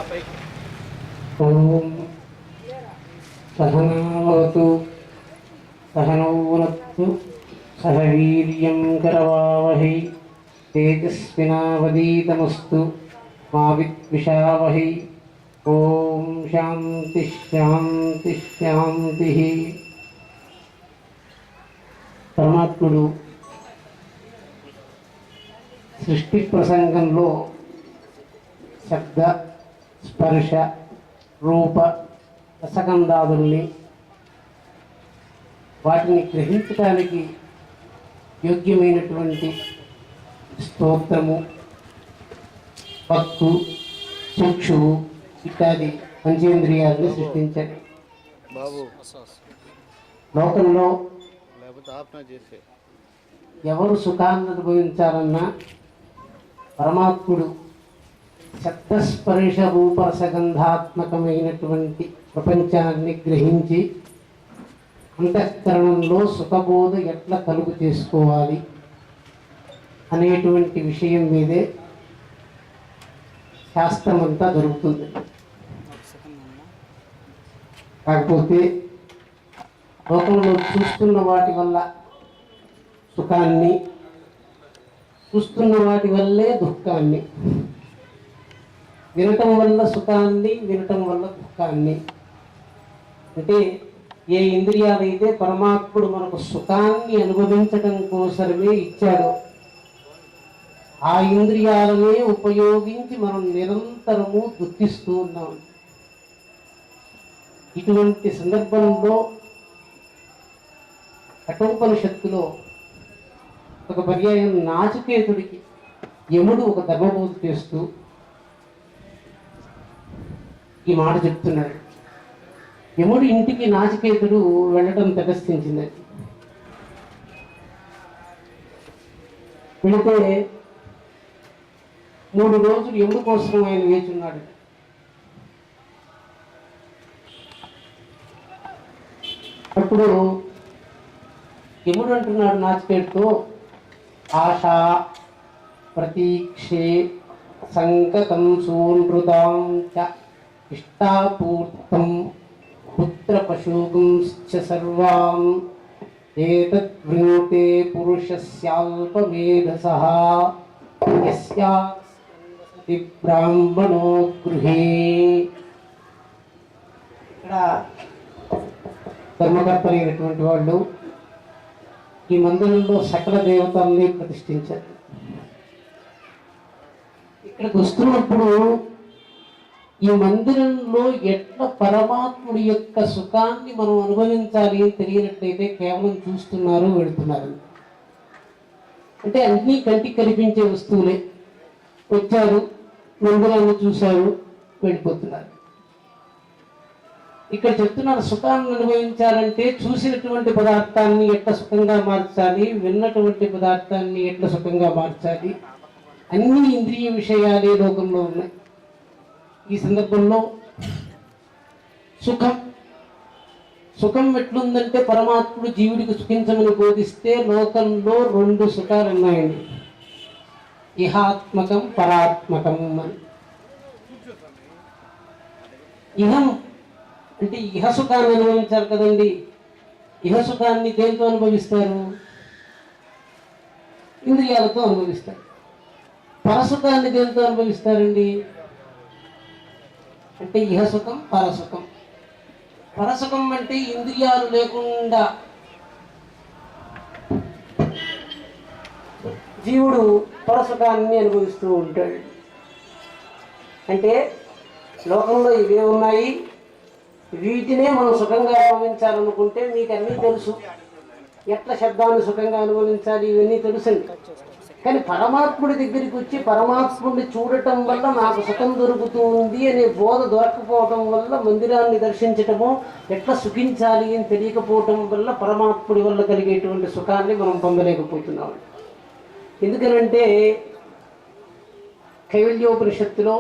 ఓం సహనావతు సహనౌ భునక్తు సహ వీర్యం కరవావహై తేజస్వినావధీతమస్తు మా విద్విషావహై. ఓం శాంతి శాంతి శాంతి. పరమాత్ముడు సృష్టి ప్రసంగంలో శబ్ద స్పర్శ రూప రసగంధాదుల్ని వాటిని గ్రహించడానికి యోగ్యమైనటువంటి స్తోత్రము, వక్కు, చక్షువు ఇత్యాది పంచేంద్రియాలను సృష్టించాడు. లోకంలో ఎవరు సుఖాన్ని అనుభవించాలన్నా పరమాత్ముడు శబ్దస్పర్శ రూపరసగంధాత్మకమైనటువంటి ప్రపంచాన్ని గ్రహించి అంతఃకరణంలో సుఖబోధ ఎట్లా కలుగు చేసుకోవాలి అనేటువంటి విషయం మీదే శాస్త్రమంతా దొరుకుతుంది. కాకపోతే లోకంలో చూస్తున్న వాటి వల్ల సుఖాన్ని, చూస్తున్న వాటి వల్లే దుఃఖాన్ని, వినటం వల్ల సుఖాన్ని, వినటం వల్ల దుఃఖాన్ని, అంటే ఏ ఇంద్రియాలైతే పరమాత్ముడు మనకు సుఖాన్ని అనుభవించటం కోసమే ఇచ్చాడో ఆ ఇంద్రియాలనే ఉపయోగించి మనం నిరంతరము దుఃఖిస్తూ ఉన్నాం. ఇటువంటి సందర్భంలో కఠోపనిషత్తులో ఒక పర్యాయం నాచికేతుడికి యముడు ఒక ధర్మబోధ చేస్తూ ఈ మాట చెప్తున్నాడు. యముడు ఇంటికి నాచికేతుడు వెళ్ళటం తటస్థించింది. వెళితే 3 రోజులు యముడు కోసం ఆయన వేచున్నాడు. అప్పుడు యముడు అంటున్నాడు నాచికేటుతో, ఆశా ప్రతీక్షే సంకతం సూనృతాం చ ఇష్టాపూర్తం పుత్రపశూగుంశ్చ సర్వాం ఏతద్వృణీతే పురుషస్యాల్పమేధసః యస్యాస్తి బ్రాహ్మణో గృహే. ఇక్కడ ధర్మకర్తలైనటువంటి వాళ్ళు ఈ మందిరంలో సకల దేవతల్ని ప్రతిష్ఠించారు. ఇక్కడికి వస్తున్నప్పుడు ఈ మందిరంలో ఎట్లా పరమాత్ముడి యొక్క సుఖాన్ని మనం అనుభవించాలి అని తెలియనట్లయితే కేవలం చూస్తున్నారు, వెళుతున్నారు. అంటే అన్నీ కంటికి కనిపించే వస్తువులే. వచ్చారు, మందిరాన్ని చూశారు, వెళ్ళిపోతున్నారు. ఇక్కడ చెప్తున్నారు సుఖాన్ని అనుభవించాలంటే చూసినటువంటి పదార్థాన్ని ఎట్లా సుఖంగా మార్చాలి, విన్నటువంటి పదార్థాన్ని ఎట్లా సుఖంగా మార్చాలి, అన్ని ఇంద్రియ విషయాలే లోకంలో ఉన్నాయి. ఈ సందర్భంలో సుఖం ఎట్లుందంటే పరమాత్ముడు జీవుడికి సుఖించమని బోధిస్తే లోకంలో 2 సుఖాలు ఉన్నాయండి, ఇహాత్మకం పరాత్మకం అని. ఇహం అంటే ఇహసుఖాన్ని అనుభవించారు కదండి. ఇహసుఖాన్ని దేంతో అనుభవిస్తారు? ఇంద్రియాలతో అనుభవిస్తారు. పరసుఖాన్ని దేంతో అనుభవిస్తారండి? అంటే ఇహసుఖం పరసుఖం. పరసుఖం అంటే ఇంద్రియాలు లేకుండా జీవుడు పరసుఖాన్ని అనుభవిస్తూ ఉంటాడు. అంటే లోకంలో ఇవే ఉన్నాయి, వీటినే మనం సుఖంగా అనుభవించాలనుకుంటే మీకు అన్నీ తెలుసు. ఎట్లా శబ్దాన్ని సుఖంగా అనుభవించాలి ఇవన్నీ తెలుసండి. కానీ పరమాత్ముడి దగ్గరికి వచ్చి పరమాత్ముడిని చూడటం వల్ల నాకు సుఖం దొరుకుతుంది అనే బోధ దొరకపోవటం వల్ల, మందిరాన్ని దర్శించటము ఎట్లా సుఖించాలి అని తెలియకపోవటం వల్ల పరమాత్ముడి వల్ల కలిగేటువంటి సుఖాన్ని మనం పొందలేకపోతున్నాం. ఎందుకనంటే కైవల్యోపనిషత్తులో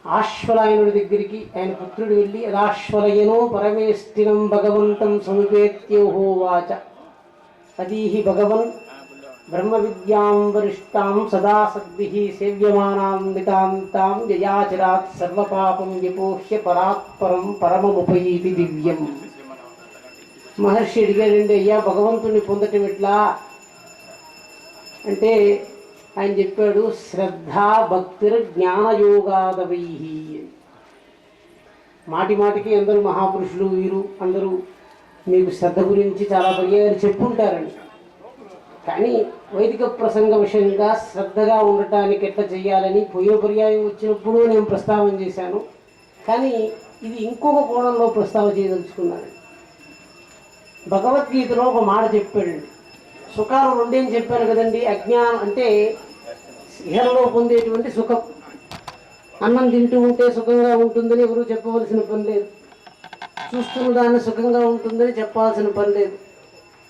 ఆశ్వలాయనుడి దగ్గరికి ఆయన పుత్రుడు వెళ్ళి అదాశ్వలయనో పరమేష్ఠినం భగవంతం సముపేత్యోహోవాచ అదీహి భగవన్ బ్రహ్మ విద్యాం వరిష్టాం సదా సద్భిః సేవ్యమానాం నితాంతాం యయాచరాత్ సర్వపాపం విపోహ్య పరాత్పరం పరమముపైతి దివ్యం. మహర్షి అడిగాడండి, అయ్యా భగవంతుని పొందటం ఎట్లా అంటే ఆయన చెప్పాడు, శ్రద్ధా భక్తిర్ జ్ఞానయోగాదవై. మాటి మాటికి అందరూ మహాపురుషులు వీరు అందరూ మీకు శ్రద్ధ గురించి చాలా పర్యాయాలు చెప్పుంటారండి. కానీ వైదిక ప్రసంగ విషయంగా శ్రద్ధగా ఉండటానికి ఎట్లా చేయాలని పోయిన పర్యాయం వచ్చినప్పుడు నేను ప్రస్తావన చేశాను. కానీ ఇది ఇంకొక కోణంలో ప్రస్తావన చేయదలుచుకున్నాను. భగవద్గీతలో ఒక మాట చెప్పాడండి. సుఖాలు రెండేం చెప్పాను కదండి. అజ్ఞానం అంటే ఇహంలో పొందేటువంటి సుఖం. అన్నం తింటూ ఉంటే సుఖంగా ఉంటుందని ఎవరు చెప్పవలసిన పని లేదు. చూస్తున్న దాన్ని సుఖంగా ఉంటుందని చెప్పాల్సిన పని లేదు.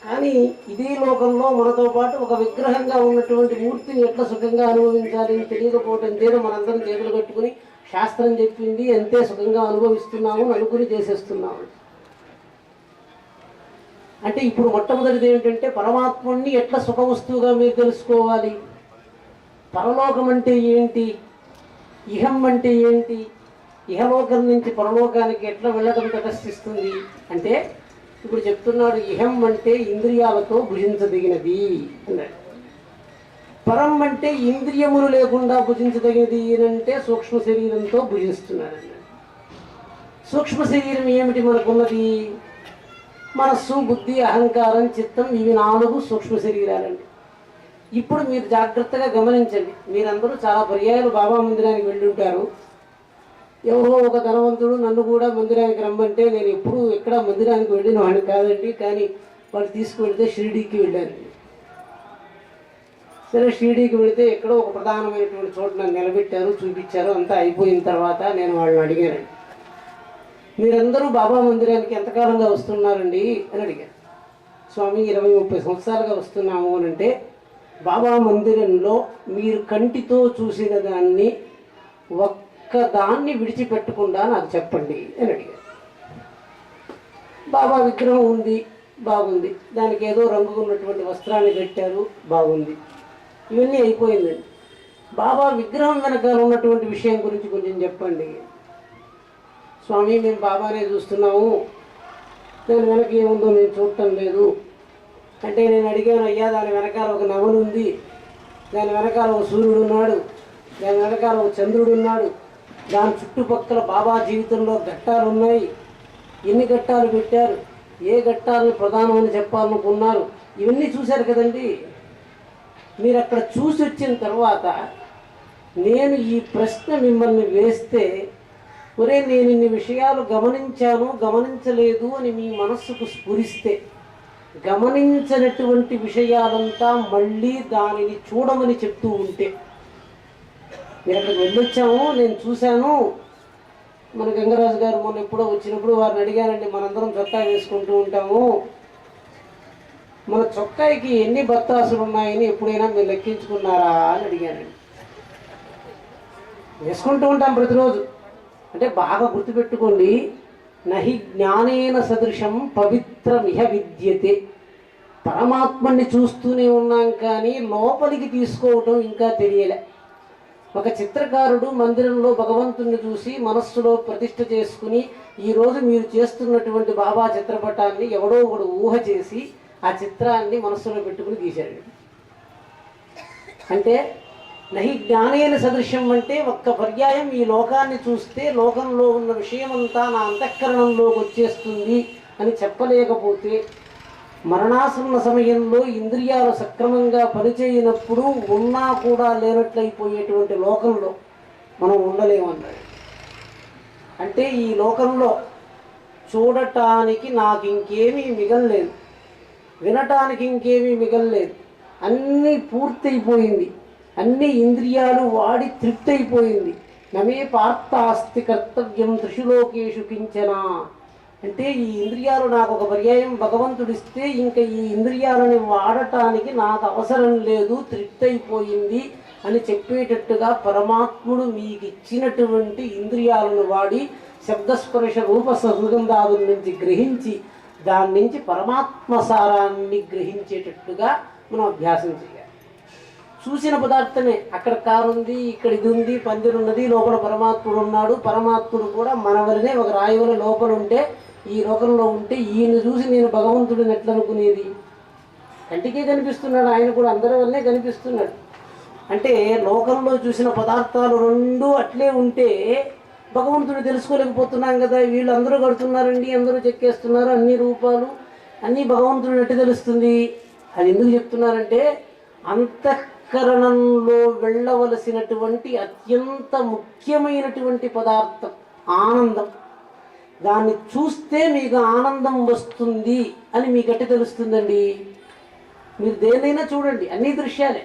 కానీ ఇదే లోకంలో మనతో పాటు ఒక విగ్రహంగా ఉన్నటువంటి మూర్తిని ఎట్లా సుఖంగా అనుభవించాలి అని తెలియకపోవటం చేత మనందరం చేతులు కట్టుకుని శాస్త్రం చెప్పింది ఎంతే సుఖంగా అనుభవిస్తున్నాము అనుకుని చేసేస్తున్నాము. అంటే ఇప్పుడు మొట్టమొదటిది ఏమిటంటే పరమాత్ముడిని ఎట్లా సుఖ వస్తువుగా మీరు తెలుసుకోవాలి. పరలోకం అంటే ఏంటి, ఇహం అంటే ఏంటి, ఇహలోకం నుంచి పరలోకానికి ఎట్లా వెళ్ళడం తటస్థిస్తుంది అంటే ఇప్పుడు చెప్తున్నాడు. ఇహం అంటే ఇంద్రియాలతో భుజించదగినది అన్నాడు. పరం అంటే ఇంద్రియములు లేకుండా భుజించదగినది అంటే సూక్ష్మ శరీరంతో భుజిస్తున్నాడు అన్నాడు. సూక్ష్మ శరీరం ఏమిటి మనకున్నది? మనస్సు, బుద్ధి, అహంకారం, చిత్తం, ఇవి 4 సూక్ష్మ శరీరాలండి. ఇప్పుడు మీరు జాగ్రత్తగా గమనించండి. మీరందరూ చాలా పర్యాయాలు బాబా మందిరానికి వెళ్ళి ఉంటారు. ఎవరో ఒక ధనవంతుడు నన్ను కూడా మందిరానికి రమ్మంటే నేను ఎప్పుడు ఎక్కడ మందిరానికి వెళ్ళిన వాడిని కాదండి. కానీ వాళ్ళు తీసుకువెళ్తే షిరిడీకి వెళ్ళారండి. సరే షిరిడీకి వెళితే ఎక్కడో ఒక ప్రధానమైనటువంటి చోట నన్ను నిలబెట్టారు, చూపించారు. అంతా అయిపోయిన తర్వాత నేను వాళ్ళని అడిగానండి, మీరందరూ బాబా మందిరానికి ఎంతకాలంగా వస్తున్నారండి అని అడిగారు. స్వామి 20-30 సంవత్సరాలుగా వస్తున్నాము అని అంటే, బాబా మందిరంలో మీరు కంటితో చూసిన దాన్ని ఒక్కదాన్ని విడిచిపెట్టకుండా నాకు చెప్పండి అని అడిగారు. బాబా విగ్రహం ఉంది, బాగుంది. దానికి ఏదో రంగు ఉన్నటువంటి వస్త్రాన్ని కట్టారు, బాగుంది. ఇవన్నీ అయిపోయిందండి. బాబా విగ్రహం వెనకాల ఉన్నటువంటి విషయం గురించి కొంచెం చెప్పండి. స్వామి మేము బాబానే చూస్తున్నాము, దాని వెనక ఏముందో మేము చూడటం లేదు అంటే నేను అడిగాను, అయ్యా దాని వెనకాల ఒక నవలు ఉంది, దాని వెనకాల ఒక సూర్యుడు ఉన్నాడు, దాని వెనకాల ఒక చంద్రుడు ఉన్నాడు, దాని చుట్టుపక్కల బాబా జీవితంలో ఘట్టాలు ఉన్నాయి, ఎన్ని ఘట్టాలు పెట్టారు, ఏ ఘట్టాలను ప్రధానమని చెప్పాలనుకున్నారు, ఇవన్నీ చూశారు కదండి. మీరు అక్కడ చూసి వచ్చిన తర్వాత నేను ఈ ప్రశ్న మిమ్మల్ని వేస్తే, ఒరే నేను ఇన్ని విషయాలు గమనించాను, గమనించలేదు అని మీ మనస్సుకు స్ఫురిస్తే, గమనించినటువంటి విషయాలంతా మళ్ళీ దానిని చూడమని చెప్తూ ఉంటే, నేను అక్కడికి వెళ్ళొచ్చాము, నేను చూశాను. మన గంగరాజు గారు మొన్న ఎప్పుడో వచ్చినప్పుడు వారిని అడిగానండి, మనందరం చొక్కా వేసుకుంటూ ఉంటాము, మన చొక్కాయికి ఎన్ని బత్తాసులు ఉన్నాయని ఎప్పుడైనా మీరు లెక్కించుకున్నారా అని అడిగానండి. వేసుకుంటూ ఉంటాం ప్రతిరోజు. అంటే బాగా గుర్తుపెట్టుకోండి, నహి జ్ఞానేన సదృశం పవిత్రమిహ విద్యతే. పరమాత్మని చూస్తూనే ఉన్నాం కానీ లోపలికి తీసుకోవటం ఇంకా తెలియలే. ఒక చిత్రకారుడు మందిరంలో భగవంతుని చూసి మనస్సులో ప్రతిష్ఠ చేసుకుని ఈరోజు మీరు చేస్తున్నటువంటి బాబా చిత్రపటాన్ని ఎవడో ఒకడు ఊహ చేసి ఆ చిత్రాన్ని మనస్సులో పెట్టుకుని గీశాడు. అంటే నహి జ్ఞానేన సదృశ్యం అంటే ఒక్క పర్యాయం ఈ లోకాన్ని చూస్తే లోకంలో ఉన్న విషయమంతా నా అంతఃకరణంలోకి వచ్చేస్తుంది అని చెప్పలేకపోతే, మరణాసన్న సమయంలో ఇంద్రియాలు సక్రమంగా పనిచేయనప్పుడు ఉన్నా కూడా లేనట్లయిపోయేటువంటి లోకంలో మనం ఉండలేమన్నాడు. అంటే ఈ లోకంలో చూడటానికి నాకు ఇంకేమీ మిగల్లేదు, వినటానికి ఇంకేమీ మిగల్లేదు, అన్నీ పూర్తయిపోయింది, అన్ని ఇంద్రియాలు వాడి తృప్తి అయిపోయింది. నమే పార్థాస్తి కర్తవ్యం త్రిషులోకేషు కించన. అంటే ఈ ఇంద్రియాలు నాకు ఒక పర్యాయం భగవంతుడిస్తే ఇంకా ఈ ఇంద్రియాలని వాడటానికి నాకు అవసరం లేదు, తృప్తి అయిపోయింది అని చెప్పేటట్టుగా పరమాత్ముడు మీకు ఇచ్చినటువంటి ఇంద్రియాలను వాడి శబ్దస్పర్శ రూప సుగంధాదుల నుంచి గ్రహించి దాని నుంచి పరమాత్మ సారాన్ని గ్రహించేటట్టుగా మనం అభ్యాసం చేయాలి. చూసిన పదార్థమే. అక్కడ కారు ఉంది, ఇక్కడ ఇది ఉంది, పందిరు ఉన్నది, లోపల పరమాత్ముడు ఉన్నాడు. పరమాత్ముడు కూడా మన వలనే ఒక రాయి వల్ల లోపల ఉంటే, ఈ లోకంలో ఉంటే ఈయన చూసి నేను భగవంతుడిని ఎట్లా అనుకునేది? కంటికే కనిపిస్తున్నాడు, ఆయన కూడా అందరి వల్లనే కనిపిస్తున్నాడు. అంటే లోకంలో చూసిన పదార్థాలు రెండు అట్లే ఉంటే భగవంతుడు తెలుసుకోలేకపోతున్నాం కదా. వీళ్ళు అందరూ కడుతున్నారండి, అందరూ చెక్కేస్తున్నారు, అన్ని రూపాలు అన్నీ భగవంతుడు ఎట్టు తెలుస్తుంది? అది ఎందుకు చెప్తున్నారంటే అంతఃకరణంలో వెళ్ళవలసినటువంటి అత్యంత ముఖ్యమైనటువంటి పదార్థం ఆనందం. దాన్ని చూస్తే మీకు ఆనందం వస్తుంది అని మీకు ఎట్టు తెలుస్తుందండి? మీరు దేనైనా చూడండి, అన్ని దృశ్యాలే.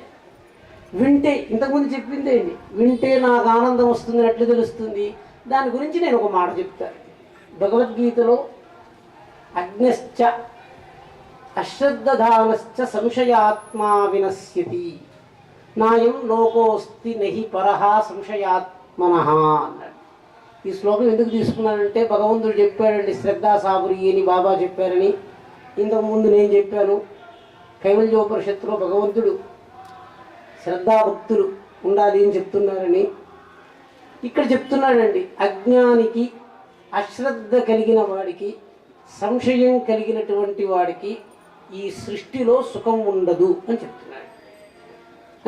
వింటే, ఇంతకుముందు చెప్పిందే అండి, వింటే నాకు ఆనందం వస్తుంది ఎట్లా తెలుస్తుంది? దాని గురించి నేను ఒక మాట చెప్తాను. భగవద్గీతలో అజ్ఞశ్చ అశ్రద్ధధానశ్చ సంశయాత్మా వినశ్యతి నాయం లోకోస్తి నహి పరహ సంశయాత్మనః అన్నాడు. ఈ శ్లోకం ఎందుకు తీసుకున్నానంటే భగవంతుడు చెప్పాడండి, శ్రద్ధా సాబురి అని బాబా చెప్పారని ఇంతకుముందు నేను చెప్పాను. కైవల్యోపనిషత్తులో భగవంతుడు శ్రద్ధాభక్తులు ఉండాలి అని చెప్తున్నారని ఇక్కడ చెప్తున్నాడండి. అజ్ఞానికి, అశ్రద్ధ కలిగిన వాడికి, సంశయం కలిగినటువంటి వాడికి ఈ సృష్టిలో సుఖం ఉండదు అని చెప్తున్నాడు.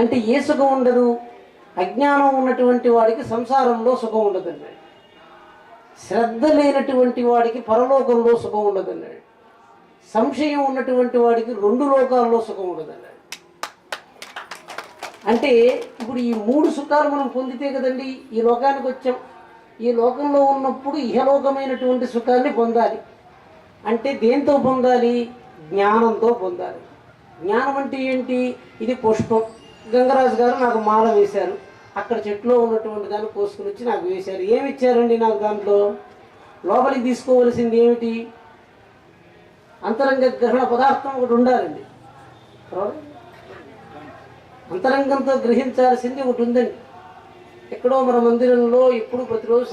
అంటే ఏ సుఖం ఉండదు? అజ్ఞానం ఉన్నటువంటి వాడికి సంసారంలో సుఖం ఉండదన్నాడు. శ్రద్ధ లేనటువంటి వాడికి పరలోకంలో సుఖం ఉండదన్నాడు. సంశయం ఉన్నటువంటి వాడికి రెండు లోకాల్లో సుఖం ఉండదన్నాడు. అంటే ఇప్పుడు ఈ మూడు సుఖాలు మనం పొందితే కదండి ఈ లోకానికి వచ్చాం. ఈ లోకంలో ఉన్నప్పుడు ఇహలోకమైనటువంటి సుఖాన్ని పొందాలి. అంటే దేంతో పొందాలి? జ్ఞానంతో పొందాలి. జ్ఞానం అంటే ఏంటి? ఇది పుష్పం. గంగరాజు గారు నాకు మాల వేశారు, అక్కడ చెట్లో ఉన్నటువంటి దాన్ని కోసుకుని వచ్చి నాకు వేశారు. ఏమి ఇచ్చారండి నాకు? దాంట్లో లోపలికి తీసుకోవలసింది ఏమిటి? అంతరంగ గ్రహణ పదార్థం ఒకటి ఉండాలండి. అంతరంగంతో గ్రహించాల్సింది ఒకటి ఉందండి. ఎక్కడో మన మందిరంలో ఎప్పుడు ప్రతిరోజు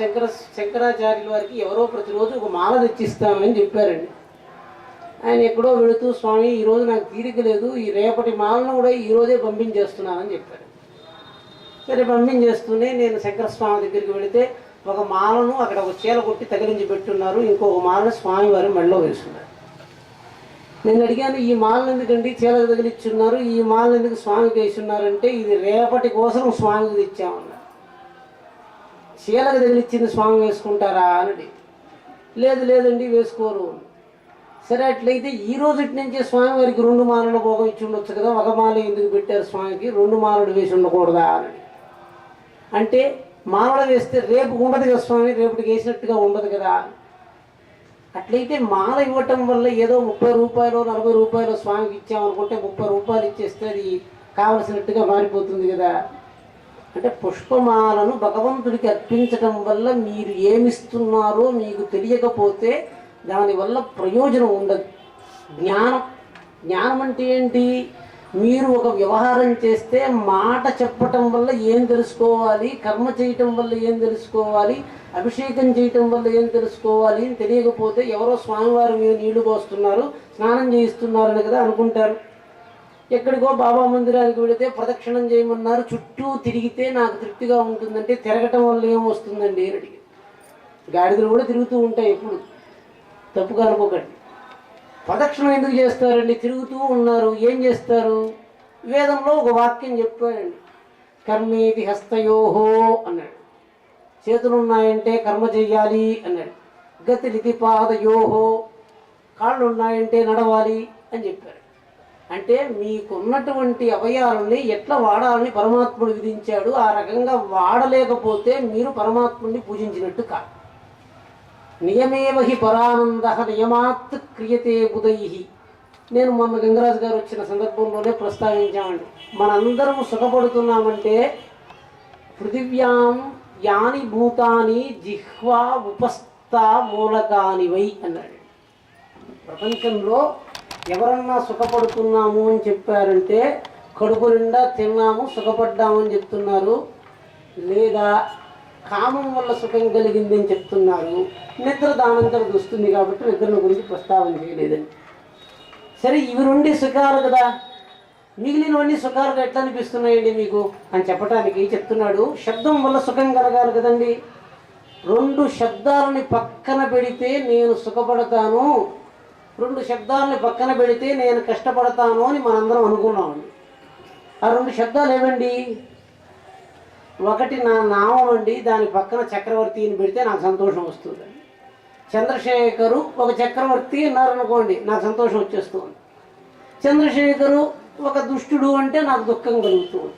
శంకరాచార్యుల వారికి ఎవరో ప్రతిరోజు ఒక మాల తెచ్చిస్తామని చెప్పారండి. ఆయన ఎక్కడో వెళుతూ, స్వామి ఈరోజు నాకు తీరిక లేదు, ఈ రేపటి మాలను కూడా ఈరోజే పంపించేస్తున్నానని చెప్పారు. సరే పంపించేస్తూనే నేను శంకరస్వామి దగ్గరికి వెళితే ఒక మాలను అక్కడ ఒక చీల కొట్టి తగిలించి పెట్టున్నారు, ఇంకొక మాలను స్వామివారి మెడలో వేస్తున్నారు. నేను అడిగాను, ఈ మాలను ఎందుకండి చీలకు తగిలిచ్చున్నారు, ఈ మాలను ఎందుకు స్వామికి వేసున్నారంటే ఇది రేపటి కోసం స్వామికి తెచ్చామన్నారు. చీలకు తగిలిచ్చింది స్వామి వేసుకుంటారా అని. లేదు లేదండి వేసుకోరు. సరే అట్లయితే ఈ రోజు నుంచే స్వామివారికి రెండు మాలల భోగం ఇచ్చి ఉండొచ్చు కదా, ఒక మాల ఎందుకు పెట్టారు స్వామికి, రెండు మాలలు వేసి ఉండకూడదా అని. అంటే మాలలు వేస్తే రేపు ఉండదు కదా స్వామి, రేపటికి వేసినట్టుగా ఉండదు కదా. అట్లయితే మాల ఇవ్వటం వల్ల ఏదో 30 రూపాయలు 40 రూపాయలు స్వామికి ఇచ్చామనుకుంటే 30 రూపాయలు ఇచ్చేస్తే అది కావలసినట్టుగా మారిపోతుంది కదా. అంటే పుష్పమాలను భగవంతుడికి అర్పించడం వల్ల మీరు ఏమిస్తున్నారో మీకు తెలియకపోతే దానివల్ల ప్రయోజనం ఉండదు. జ్ఞానం అంటే ఏంటి? మీరు ఒక వ్యవహారం చేస్తే మాట చెప్పటం వల్ల ఏం తెలుసుకోవాలి, కర్మ చేయటం వల్ల ఏం తెలుసుకోవాలి, అభిషేకం చేయటం వల్ల ఏం తెలుసుకోవాలి అని తెలియకపోతే ఎవరో స్వామివారి మీద నీళ్లు పోస్తున్నారు, స్నానం చేయిస్తున్నారని కదా అనుకుంటారు. ఎక్కడికో బాబా మందిరానికి వెళితే ప్రదక్షిణం చేయమన్నారు, చుట్టూ తిరిగితే నాకు తృప్తిగా ఉంటుందంటే తిరగటం వల్ల ఏం వస్తుందండి అని అడిగి. గాడిదలు కూడా తిరుగుతూ ఉంటాయి, ఎప్పుడు తప్పుగా అనుకోకండి. ప్రదక్షిణం ఎందుకు చేస్తారండి? తిరుగుతూ ఉన్నారు, ఏం చేస్తారు? వేదంలో ఒక వాక్యం చెప్పాడండి, కర్మేతి హస్తయోహో అన్నాడు. చేతులు ఉన్నాయంటే కర్మ చెయ్యాలి అన్నాడు. గతి లితి పాదయోహో, కాళ్ళు ఉన్నాయంటే నడవాలి అని చెప్పారు. అంటే మీకున్నటువంటి అవయవాలని ఎట్లా వాడాలని పరమాత్ముడు విధించాడు. ఆ రకంగా వాడలేకపోతే మీరు పరమాత్ముడిని పూజించినట్టు కాదు. నియమేవహి పరానంద నియమాత్ క్రియతే బుధై. నేను మొన్న గంగరాజు గారు వచ్చిన సందర్భంలోనే ప్రస్తావించామండి, మనందరం సుఖపడుతున్నామంటే పృథివ్యాం యాని భూతాని జిహ్వా ఉపస్థా మూలకానివై అన్నాడు. ప్రపంచంలో ఎవరన్నా సుఖపడుతున్నాము అని చెప్పారంటే కడుపు నిండా తిన్నాము సుఖపడ్డామని చెప్తున్నారు, లేదా కామం వల్ల సుఖం కలిగింది అని చెప్తున్నారు. నిద్ర దానంతరం వస్తుంది కాబట్టి నిద్రల గురించి ప్రస్తావన చేయలేదండి. సరే ఇవి రెండు సుఖాలు కదా, మిగిలినవన్నీ సుఖాలుగా ఎట్లా అనిపిస్తున్నాయండి మీకు అని చెప్పడానికి చెప్తున్నాడు. శబ్దం వల్ల సుఖం కలగాలి కదండి. రెండు శబ్దాలని పక్కన పెడితే నేను సుఖపడతాను, రెండు శబ్దాలని పక్కన పెడితే నేను కష్టపడతాను అని మనందరం అనుకున్నామండి. ఆ రెండు శబ్దాలు ఏమండి? ఒకటి నా నామం అండి, దాని పక్కన చక్రవర్తిని పెడితే నాకు సంతోషం వస్తుంది. చంద్రశేఖరు ఒక చక్రవర్తి అన్నారనుకోండి, నాకు సంతోషం వచ్చేస్తుంది. చంద్రశేఖరు ఒక దుష్టుడు అంటే నాకు దుఃఖం కలుగుతుంది.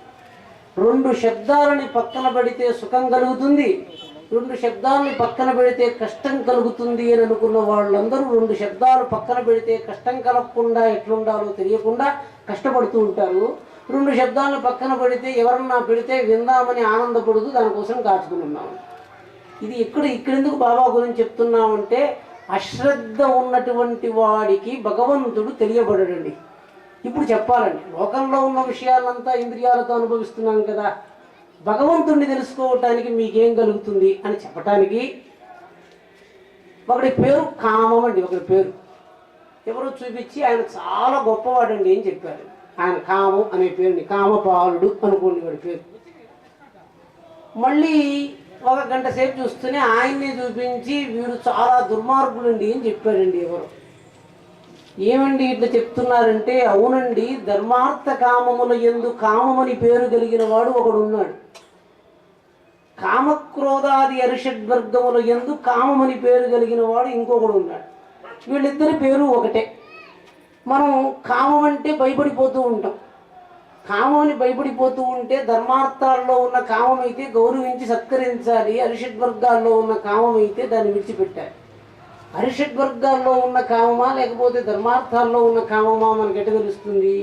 రెండు శబ్దాలని పక్కన పెడితే సుఖం కలుగుతుంది, రెండు శబ్దాలని పక్కన పెడితే కష్టం కలుగుతుంది అని అనుకున్న వాళ్ళందరూ రెండు శబ్దాలు పక్కన పెడితే కష్టం కలగకుండా ఎట్లుండాలో తెలియకుండా కష్టపడుతూ ఉంటారు. రెండు శబ్దాలను పక్కన పెడితే ఎవరన్నా పెడితే విందామని ఆనందపడుతూ దానికోసం కాచుకుని ఉన్నాము. ఇది ఇక్కడెందుకు బాబా గురించి చెప్తున్నామంటే, అశ్రద్ధ ఉన్నటువంటి వాడికి భగవంతుడు తెలియబడడండి. ఇప్పుడు చెప్పాలండి, లోకంలో ఉన్న విషయాలంతా ఇంద్రియాలతో అనుభవిస్తున్నాం కదా, భగవంతుడిని తెలుసుకోవటానికి మీకేం కలుగుతుంది అని చెప్పటానికి ఒకటి పేరు కామం అండి. ఒకటి పేరు ఎవరో చూపించి ఆయన చాలా గొప్పవాడండి అని చెప్పారు. ఆయన కామం అనే పేరుని కామపాలుడు అనుకోండి వాడి పేరు. మళ్ళీ ఒక గంట సేపు చూస్తూనే ఆయన్ని చూపించి వీడు చాలా దుర్మార్గుడండి అని చెప్పాడండి ఎవరు. ఏమండి ఇట్లా చెప్తున్నారంటే, అవునండి, ధర్మార్థ కామముల యందు కామమని పేరు కలిగిన వాడు ఒకడు ఉన్నాడు, కామక్రోధాది అరిషడ్వర్గముల యందు కామమని పేరు కలిగిన వాడు ఇంకొకడు ఉన్నాడు. వీళ్ళిద్దరి పేరు ఒకటే. మనం కామం అంటే భయపడిపోతూ ఉంటాం. కామని భయపడిపోతూ ఉంటే ధర్మార్థాల్లో ఉన్న కామం అయితే గౌరవించి సత్కరించాలి, అరిషడ్వర్గాల్లో ఉన్న కామం అయితే దాన్ని విడిచిపెట్టాలి. అరిషడ్వర్గాల్లో ఉన్న కామమా లేకపోతే ధర్మార్థాల్లో ఉన్న కామమా మనకు ఎట్ట తెలుస్తుంది?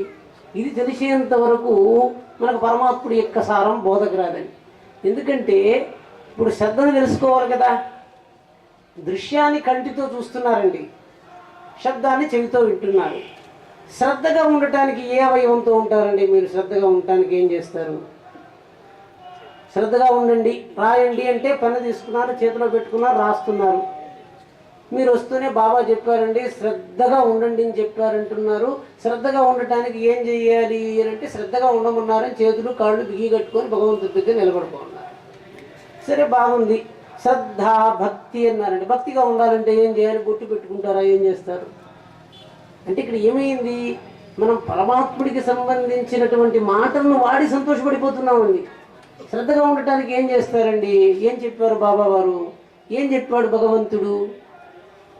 ఇది తెలిసేంత వరకు మనకు పరమాత్ముడి యొక్క సారం బోధకు రాదని. ఎందుకంటే ఇప్పుడు శ్రద్ధను తెలుసుకోవాలి కదా. దృశ్యాన్ని కంటితో చూస్తున్నారండి, శబ్దాన్ని చెవితో వింటున్నారు. శ్రద్ధగా ఉండటానికి ఏ అవయవంతో ఉంటారండి? మీరు శ్రద్ధగా ఉండటానికి ఏం చేస్తారు? శ్రద్ధగా ఉండండి, రాయండి అంటే పెన్ను తీసుకున్నారు, చేతిలో పెట్టుకున్నారు, రాస్తున్నారు. మీరు వస్తూనే బాబా చెప్పారండి శ్రద్ధగా ఉండండి అని చెప్పారంటున్నారు. శ్రద్ధగా ఉండటానికి ఏం చెయ్యాలి అని అంటే, శ్రద్ధగా ఉండమన్నారని చేతులు కాళ్ళు బిగి కట్టుకొని భగవంతుడి దగ్గర నిలబడుకున్నారు. సరే బాగుంది, శ్రద్ధ భక్తి అన్నారండి. భక్తిగా ఉండాలంటే ఏం చేయాలి? బొట్టు పెట్టుకుంటారా? ఏం చేస్తారు? అంటే ఇక్కడ ఏమైంది? మనం పరమాత్ముడికి సంబంధించినటువంటి మాటలను వాడి సంతోషపడిపోతున్నామండి. శ్రద్ధగా ఉండటానికి ఏం చేస్తారండి? ఏం చెప్పారు బాబా వారు? ఏం చెప్పాడు భగవంతుడు?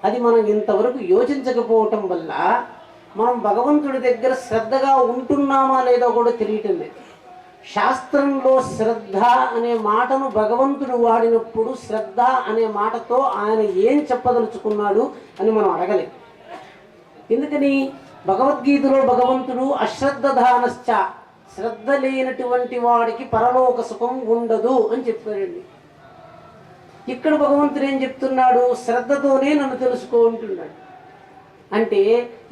అది మనం ఇంతవరకు యోచించకపోవటం వల్ల మనం భగవంతుడి దగ్గర శ్రద్ధగా ఉంటున్నామా లేదో కూడా తెలియటం లేదు. శాస్త్రంలో శ్రద్ధ అనే మాటను భగవంతుడు వాడినప్పుడు శ్రద్ధ అనే మాటతో ఆయన ఏం చెప్పదలుచుకున్నాడు అని మనం అడగలేం. ఎందుకని? భగవద్గీతలో భగవంతుడు అశ్రద్ధధానశ్చ, శ్రద్ధ లేనటువంటి వాడికి పరలోక సుఖం ఉండదు అని చెప్పాడండి. ఇక్కడ భగవంతుడు ఏం చెప్తున్నాడు? శ్రద్ధతోనే నన్ను తెలుసుకో అంటున్నాడు. అంటే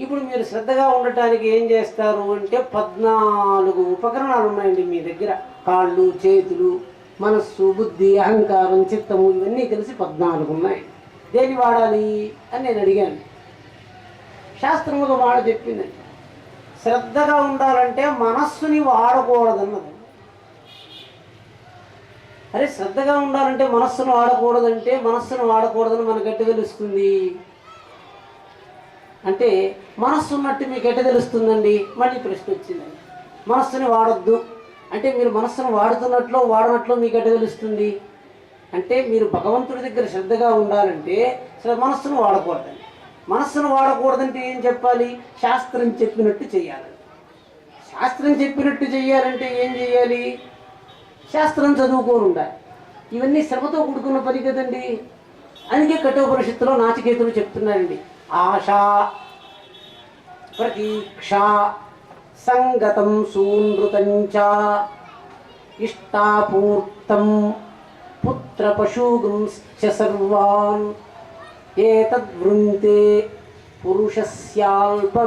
ఇప్పుడు మీరు శ్రద్ధగా ఉండటానికి ఏం చేస్తారు అంటే, 14 ఉపకరణాలు ఉన్నాయండి మీ దగ్గర. కాళ్ళు, చేతులు, మనస్సు, బుద్ధి, అహంకారం, చిత్తము, ఇవన్నీ కలిసి 14 ఉన్నాయి. దేన్ని వాడాలి అని నేను అడిగాను. శాస్త్రం ఒక మాట చెప్పిందండి, శ్రద్ధగా ఉండాలంటే మనస్సుని వాడకూడదన్నది. అరే శ్రద్ధగా ఉండాలంటే మనస్సును వాడకూడదంటే, మనస్సును వాడకూడదని మనకు ఎట్ట తెలుస్తుంది అంటే, మనస్సు ఉన్నట్టు మీకు ఎట్ట తెలుస్తుందండి? మళ్ళీ ప్రశ్న వచ్చిందండి. మనస్సుని వాడొద్దు అంటే మీరు మనస్సును వాడుతున్నట్లో వాడనట్లో మీకు ఎట్ట తెలుస్తుంది అంటే, మీరు భగవంతుడి దగ్గర శ్రద్ధగా ఉండాలంటే మనస్సును వాడకూడదండి. మనస్సును వాడకూడదంటే ఏం చెప్పాలి? శాస్త్రం చెప్పినట్టు చేయాలి. శాస్త్రం చెప్పినట్టు చేయాలంటే ఏం చేయాలి? శాస్త్రం చదువుకొని ఉండాలి. ఇవన్నీ శ్రమతో కూడుకున్న పని కదండి. అందుకే కఠోపనిషత్తులో నాచికేతులు చెప్తున్నారండి, ఆశ ప్రతీక్ష సంగతం సూనృతంచ ఇష్టాపూర్తం పుత్ర పశూగుంశ్చ సర్వాన్ ఏతద్వృంతే పురుషస్యాల్పమేధసో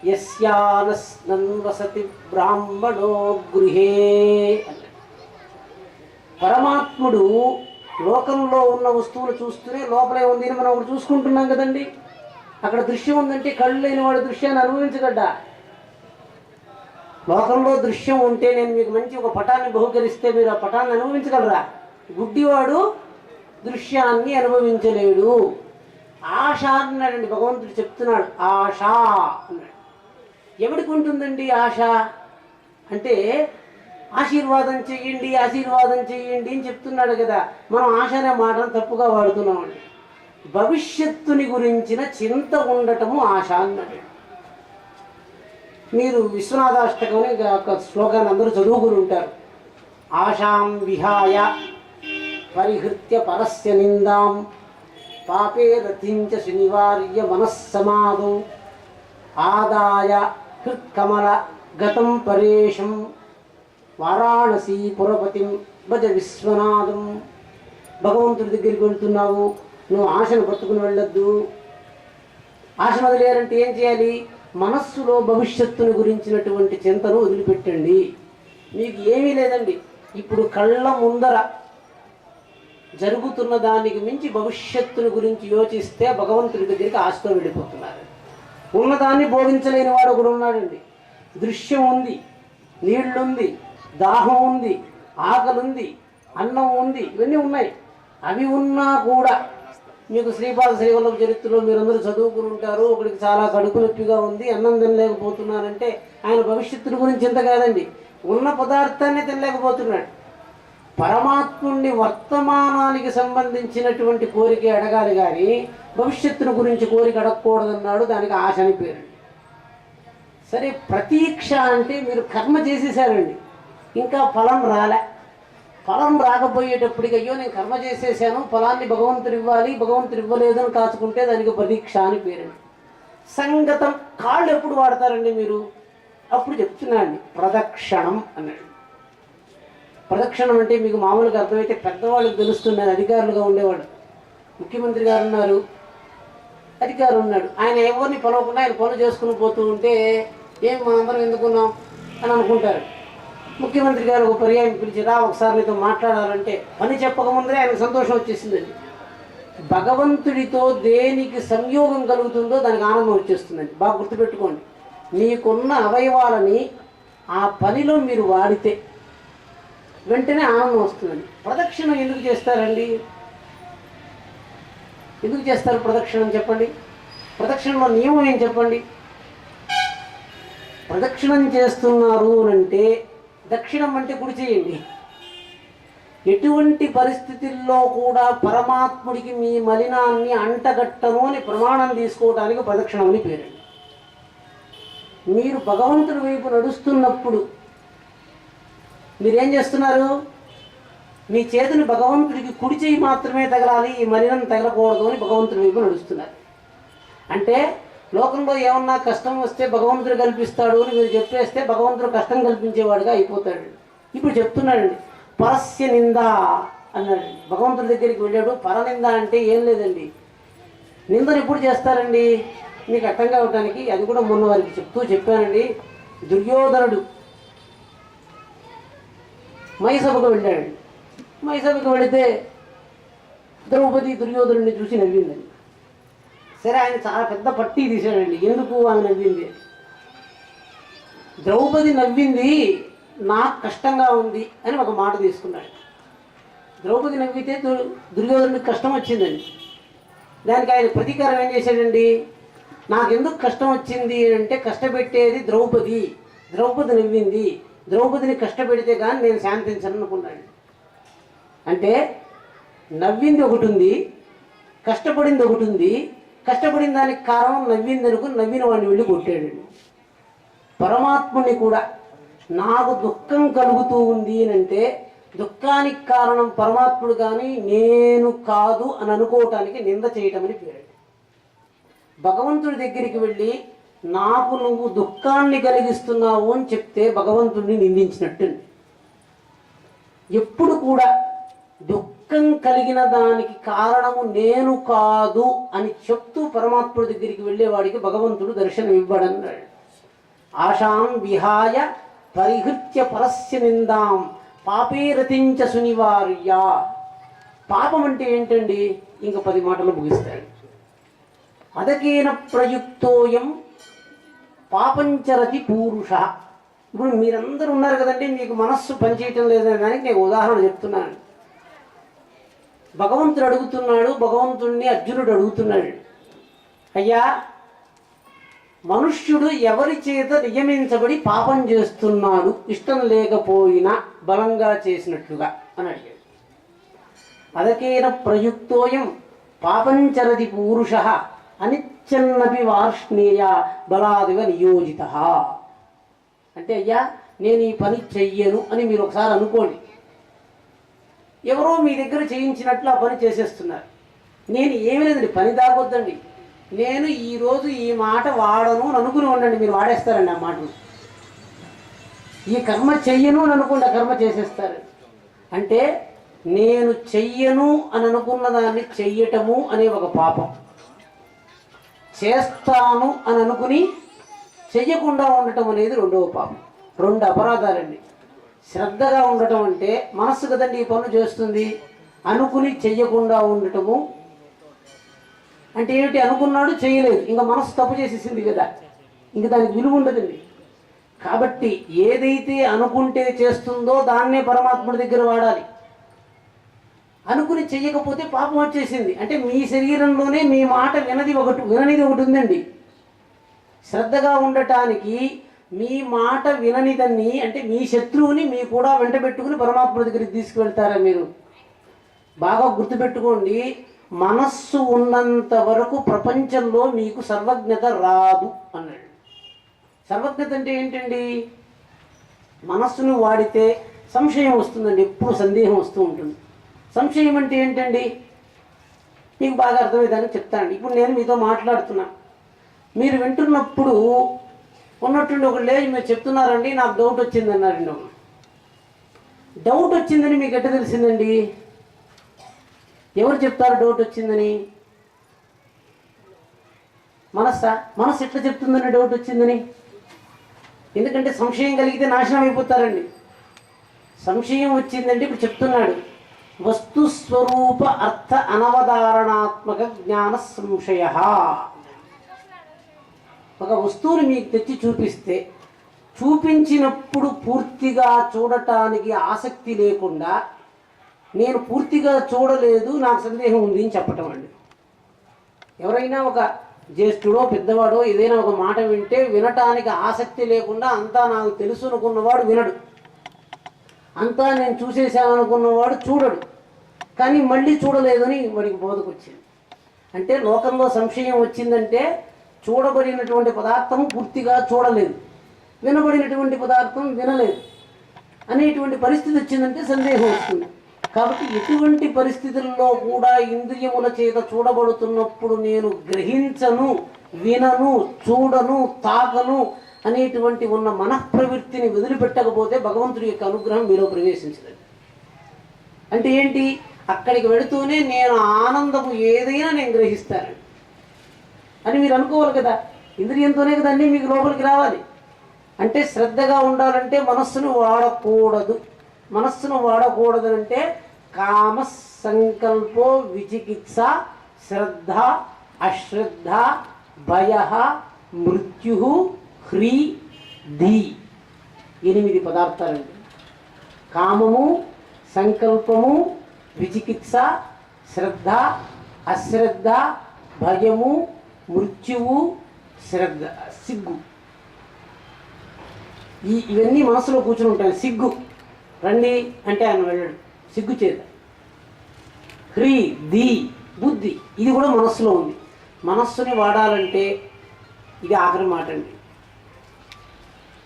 యస్యానస్నన్ వసతి బ్రాహ్మణో గృహే. పరమాత్ముడు లోకంలో ఉన్న వస్తువులు చూస్తూనే లోపలే ఉంది అని మనం ఒకటి చూసుకుంటున్నాం కదండి. అక్కడ దృశ్యం ఉందంటే కళ్ళు లేని వాడు దృశ్యాన్ని అనుభవించగడ్డా? లోకంలో దృశ్యం ఉంటే నేను మీకు మంచి ఒక పటాన్ని బహుకరిస్తే మీరు ఆ పటాన్ని అనుభవించగలరా? గుడ్డివాడు దృశ్యాన్ని అనుభవించలేడు. ఆశ అన్నాడండి భగవంతుడు చెప్తున్నాడు. ఆశ అన్నాడు. ఎవరికి ఉంటుందండి ఆశ అంటే? ఆశీర్వాదం చెయ్యండి ఆశీర్వాదం చెయ్యండి అని చెప్తున్నాడు కదా. మనం ఆశ అనే మాటను తప్పుగా వాడుతున్నామండి. భవిష్యత్తుని గురించిన చింత ఉండటము ఆశ అన్నాడు. మీరు విశ్వనాథాష్టకం అనే ఒక శ్లోకాన్ని అందరూ చదువుకుని ఉంటారు. ఆశాం విహాయ పరిహృత్య పరస్య నిందాం పాపే రథించ శనివార్య మనస్సమాధౌ ఆదాయ హృత్కమల గతం పరేషం వారాణసీ పురపతిం భజ విశ్వనాథం. భగవంతుడి దగ్గరికి వెళ్తున్నావు, నువ్వు ఆశను పట్టుకుని వెళ్ళొద్దు. ఆశను వదిలేయాలంటే ఏం చేయాలి? మనస్సులో భవిష్యత్తుని గురించినటువంటి చింతను వదిలిపెట్టండి. మీకు ఏమీ లేదండి, ఇప్పుడు కళ్ళ ముందర జరుగుతున్న దానికి మించి భవిష్యత్తుని గురించి యోచిస్తే భగవంతుడి దగ్గరికి ఆశతో వెళ్ళిపోతున్నారు. ఉన్నదాన్ని బోధించలేని వాడు ఒకడు ఉన్నాడండి. దృశ్యం ఉంది, నీళ్లుంది, దాహం ఉంది, ఆకలి ఉంది, అన్నం ఉంది, ఇవన్నీ ఉన్నాయి. అవి ఉన్నా కూడా మీకు శ్రీపాద శ్రీవల్లభ చరిత్రలో మీరందరూ చదువుకుని ఉంటారు. ఒకడికి చాలా కడుపు నొప్పిగా ఉంది, అన్నం తినలేకపోతున్నారంటే ఆయన భవిష్యత్తుని గురించి ఇంత కాదండి, ఉన్న పదార్థాన్ని తినలేకపోతున్నాడు. పరమాత్ముడిని వర్తమానానికి సంబంధించినటువంటి కోరిక అడగాలి కానీ భవిష్యత్తుని గురించి కోరిక అడగకూడదన్నాడు. దానికి ఆశ అని పేరండి. సరే, ప్రతీక్ష అంటే మీరు కర్మ చేసేసారండి, ఇంకా ఫలం రాలే. ఫలం రాకపోయేటప్పటికి అయ్యో నేను కర్మ చేసేసాను, ఫలాన్ని భగవంతుడు ఇవ్వాలి, భగవంతుడు ఇవ్వలేదని కాచుకుంటే దానికి ప్రతీక్ష అని పేరండి. సంగతం కాళ్ళు ఎప్పుడు వాడతారండి మీరు? అప్పుడు చెప్తున్నాండి ప్రదక్షిణం అన్నాడు. ప్రదక్షిణం అంటే మీకు మామూలుగా అర్థమైతే పెద్దవాళ్ళకి తెలుస్తున్నది. అధికారులుగా ఉండేవాడు, ముఖ్యమంత్రి గారు ఉన్నారు, అధికారి ఉన్నాడు, ఆయన ఎవరిని పిలవకుండా ఆయన పనులు చేసుకుని పోతూ ఉంటే ఏం మనందరం ఎందుకున్నాం అని అనుకుంటారు. ముఖ్యమంత్రి గారు ఒక పర్యాయం పిలిచి రా ఒకసారి నీతో మాట్లాడాలంటే పని చెప్పకముందే ఆయనకు సంతోషం వచ్చేసిందండి. భగవంతుడితో దేనికి సంయోగం కలుగుతుందో దానికి ఆనందం వచ్చేస్తుందండి. బాగా గుర్తుపెట్టుకోండి, మీకున్న అవయవాలని ఆ పనిలో మీరు వాడితే వెంటనే ఆనందం వస్తుందండి. ప్రదక్షిణం ఎందుకు చేస్తారండి? ఎందుకు చేస్తారు ప్రదక్షిణం చెప్పండి? ప్రదక్షిణలో నియమం ఏం చెప్పండి? ప్రదక్షిణం చేస్తున్నారు అంటే దక్షిణం అంటే కుడి చేయండి. ఎటువంటి పరిస్థితుల్లో కూడా పరమాత్ముడికి మీ మలినాన్ని అంటగట్టను అని ప్రమాణం తీసుకోవడానికి ప్రదక్షిణం అని పేరండి. మీరు భగవంతుడి వైపు నడుస్తున్నప్పుడు మీరేం చేస్తున్నారు? మీ చేతిని భగవంతుడికి కుడి చేయి మాత్రమే తగలాలి, ఈ మలినం తగలకూడదు అని భగవంతుడి వైపు నడుస్తున్నారు. అంటే లోకంలో ఏమన్నా కష్టం వస్తే భగవంతుడు కల్పిస్తాడు అని మీరు చెప్పేస్తే భగవంతుడు కష్టం కల్పించేవాడుగా అయిపోతాడు. ఇప్పుడు చెప్తున్నాడండి పరస్య నింద అన్నాడు. భగవంతుడి దగ్గరికి వెళ్ళాడు. పరనింద అంటే ఏం లేదండి, నిందను ఎప్పుడు చేస్తారండి మీకు అర్థం కావటానికి? అది కూడా మొన్న వారికి చెప్పానండి. దుర్యోధనుడు మైసభకు వెళ్ళాడండి. మైసభకు వెళితే ద్రౌపది దుర్యోధనుడిని చూసి నవ్విందండి. సరే, ఆయన చాలా పెద్ద పట్టీ తీశాడండి. ఎందుకు ఆమె నవ్వింది? ద్రౌపది నవ్వింది నాకు కష్టంగా ఉంది అని ఒక మాట తీసుకున్నాడు. ద్రౌపది నవ్వితే దుర్యోధనుడికి కష్టం వచ్చిందండి. దానికి ఆయన ప్రతీకారం ఏం చేశాడండి? నాకెందుకు కష్టం వచ్చింది అంటే కష్టపెట్టేది ద్రౌపది, ద్రౌపది నవ్వింది, ద్రౌపదిని కష్టపెడితే కానీ నేను శాంతించను అనుకున్నాడు. అంటే నవ్వింది ఒకటి ఉంది, కష్టపడింది ఒకటి ఉంది. కష్టపడిన దానికి కారణం నవ్వింది అనుకుని నవ్విన వాడిని వెళ్ళి కొట్టాడండి. పరమాత్ముని కూడా నాకు దుఃఖం కలుగుతూ ఉంది అంటే దుఃఖానికి కారణం పరమాత్ముడు కానీ నేను కాదు అని అనుకోవటానికి నింద చేయటం అని పేరు. భగవంతుడి దగ్గరికి వెళ్ళి నాకు నువ్వు దుఃఖాన్ని కలిగిస్తున్నావు అని చెప్తే భగవంతుడిని నిందించినట్టు. ఎప్పుడు కూడా దుఃఖం కలిగిన దానికి కారణము నేను కాదు అని చెప్తూ పరమాత్ముడి దగ్గరికి వెళ్ళేవాడికి భగవంతుడు దర్శనం ఇవ్వడన్నాడు. ఆశాం విహాయ పరిహృత్య పరస్య నిందాం పాపే రతించ సునివార్య. పాపం అంటే ఏంటండి? ఇంక 10 మాటలు ముగిస్తాడు. అదకేన ప్రయుక్తోయం పాపంచరతి పూరుష. ఇప్పుడు మీరందరూ ఉన్నారు కదండి, మీకు మనస్సు పనిచేయటం లేదని దానికి నేను ఉదాహరణ చెప్తున్నాను. భగవంతుడు అడుగుతున్నాడు, భగవంతుడిని అర్జునుడు అడుగుతున్నాడు, అయ్యా మనుష్యుడు ఎవరి చేత నియమించబడి పాపం చేస్తున్నాడు ఇష్టం లేకపోయినా బలంగా చేసినట్లుగా అని అడిగాడు. అదకేన ప్రయుక్తోయం పాపంచరది పూరుష అనిచ్చన్నపి వార్ష్ణేయ బలాదివ నియోజిత. అంటే అయ్యా నేను ఈ పని చెయ్యను అని మీరు ఒకసారి అనుకోండి. ఎవరో మీ దగ్గర చేయించినట్లు ఆ పని చేసేస్తున్నారు. నేను ఏమి లేదండి, పని దాగొద్దండి, నేను ఈరోజు ఈ మాట వాడను అని అనుకుని ఉండండి, మీరు వాడేస్తారండి ఆ మాటను. ఈ కర్మ చెయ్యను అని అనుకోండి, ఆ కర్మ చేసేస్తారు. అంటే నేను చెయ్యను అని అనుకున్న దాన్ని చెయ్యటము అనే ఒక పాపం, చేస్తాను అని అనుకుని చెయ్యకుండా ఉండటం అనేది రెండవ పాపం. రెండు అపరాధాలండి. శ్రద్ధగా ఉండటం అంటే మనస్సు కదండి ఈ పనులు చేస్తుంది, అనుకుని చెయ్యకుండా ఉండటము అంటే ఏమిటి? అనుకున్నాడు చేయలేదు, ఇంకా మనస్సు తప్పు చేసేసింది కదా, ఇంక దానికి విలువ ఉండదండి. కాబట్టి ఏదైతే అనుకుంటే చేస్తుందో దాన్నే పరమాత్ముడి దగ్గర వాడాలి. అనుకుని చెయ్యకపోతే పాపం వచ్చేసింది. అంటే మీ శరీరంలోనే మీ మాట విననిది ఒకటి ఉందండి. శ్రద్ధగా ఉండటానికి మీ మాట విననిదని అంటే మీ శత్రువుని మీ కూడా వెంట పెట్టుకుని పరమాత్మ దగ్గరికి తీసుకువెళ్తారా మీరు? బాగా గుర్తుపెట్టుకోండి, మనస్సు ఉన్నంత వరకు ప్రపంచంలో మీకు సర్వజ్ఞత రాదు అన్నాడు. సర్వజ్ఞత అంటే ఏంటండి? మనస్సును వాడితే సంశయం వస్తుందండి, ఎప్పుడు సందేహం వస్తూ ఉంటుంది. సంశయం అంటే ఏంటండి? మీకు బాగా అర్థమయ్యేదాన్ని చెప్తానండి. ఇప్పుడు నేను మీతో మాట్లాడుతున్నా, మీరు వింటున్నప్పుడు ఉన్నట్టుండి ఒక లేదు మీరు చెప్తున్నారండి, నాకు డౌట్ వచ్చింది అన్నారండి. ఒక డౌట్ వచ్చిందని మీకు ఎట్ట తెలిసిందండి? ఎవరు చెప్తారు డౌట్ వచ్చిందని? మనస్సు ఎట్లా చెప్తుందని డౌట్ వచ్చిందని? ఎందుకంటే సంశయం కలిగితే నాశనం అయిపోతారండి. సంశయం వచ్చిందంటే ఇప్పుడు చెప్తున్నాడు, వస్తుస్వరూప అర్థ అనవధారణాత్మక జ్ఞాన సంశయ. ఒక వస్తువుని మీకు తెచ్చి చూపిస్తే చూపించినప్పుడు పూర్తిగా చూడటానికి ఆసక్తి లేకుండా నేను పూర్తిగా చూడలేదు, నాకు సందేహం ఉంది అని చెప్పటం అండి. ఎవరైనా ఒక జ్యేష్ఠుడో పెద్దవాడో ఏదైనా ఒక మాట వింటే వినటానికి ఆసక్తి లేకుండా అంతా నాకు తెలుసు అనుకున్నవాడు వినడు, అంతా నేను చూసేసాను అనుకున్నవాడు చూడడు. కానీ మళ్ళీ చూడలేదని వాడికి బోధకొచ్చింది. అంటే లోకంలో సంశయం వచ్చిందంటే చూడబడినటువంటి పదార్థం పూర్తిగా చూడలేదు, వినబడినటువంటి పదార్థం వినలేదు అనేటువంటి పరిస్థితి వచ్చిందంటే సందేహం వస్తుంది. కాబట్టి ఎటువంటి పరిస్థితుల్లో కూడా ఇంద్రియముల చేత చూడబడుతున్నప్పుడు నేను గ్రహించను, వినను, చూడను, తాకను అనేటువంటి ఉన్న మనఃప్రవృత్తిని వదిలిపెట్టకపోతే భగవంతుడి యొక్క అనుగ్రహం మీలో ప్రవేశించలేదు. అంటే ఏంటి? అక్కడికి వెళుతూనే నేను ఆనందము ఏదైనా నేను గ్రహిస్తాను అని మీరు అనుకోవాలి కదా. ఇంద్రియంతోనే కదా అన్నీ మీకు లోపలికి రావాలి. అంటే శ్రద్ధగా ఉండాలంటే మనస్సును వాడకూడదు. మనస్సును వాడకూడదు అంటే కామ, సంకల్పో, విచికిత్స, శ్రద్ధ, అశ్రద్ధ, భయ, మృత్యు, హ్రీ, ధీ 8 పదార్థాలండి. కామము, సంకల్పము, విచికిత్స, శ్రద్ధ, అశ్రద్ధ, భయము, మృత్యువు, శ్రద్ధ, సిగ్గు. ఇవన్నీ మనసులో కూర్చుని ఉంటాయి. సిగ్గు రండి అంటే ఆయన వెళ్ళాడు సిగ్గు చేత. హ్రీ, ధీ బుద్ధి, ఇది కూడా మనస్సులో ఉంది. మనస్సుని వాడాలంటే ఇది ఆఖరి మాట అండి.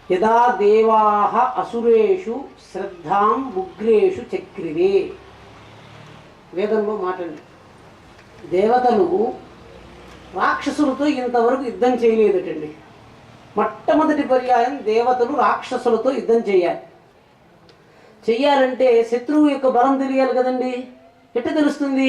యదా దేవాః అసురేషు శ్రద్ధాం ఉగ్రేషు చక్రిరే. వేదంలో మాట అండి. దేవతలు రాక్షసులతో ఇంతవరకు యుద్ధం చేయలేదటండి. మొట్టమొదటి పర్యాయం దేవతలు రాక్షసులతో యుద్ధం చెయ్యాలంటే శత్రువు యొక్క బలం తెలియాలి కదండి. ఎట్ట తెలుస్తుంది?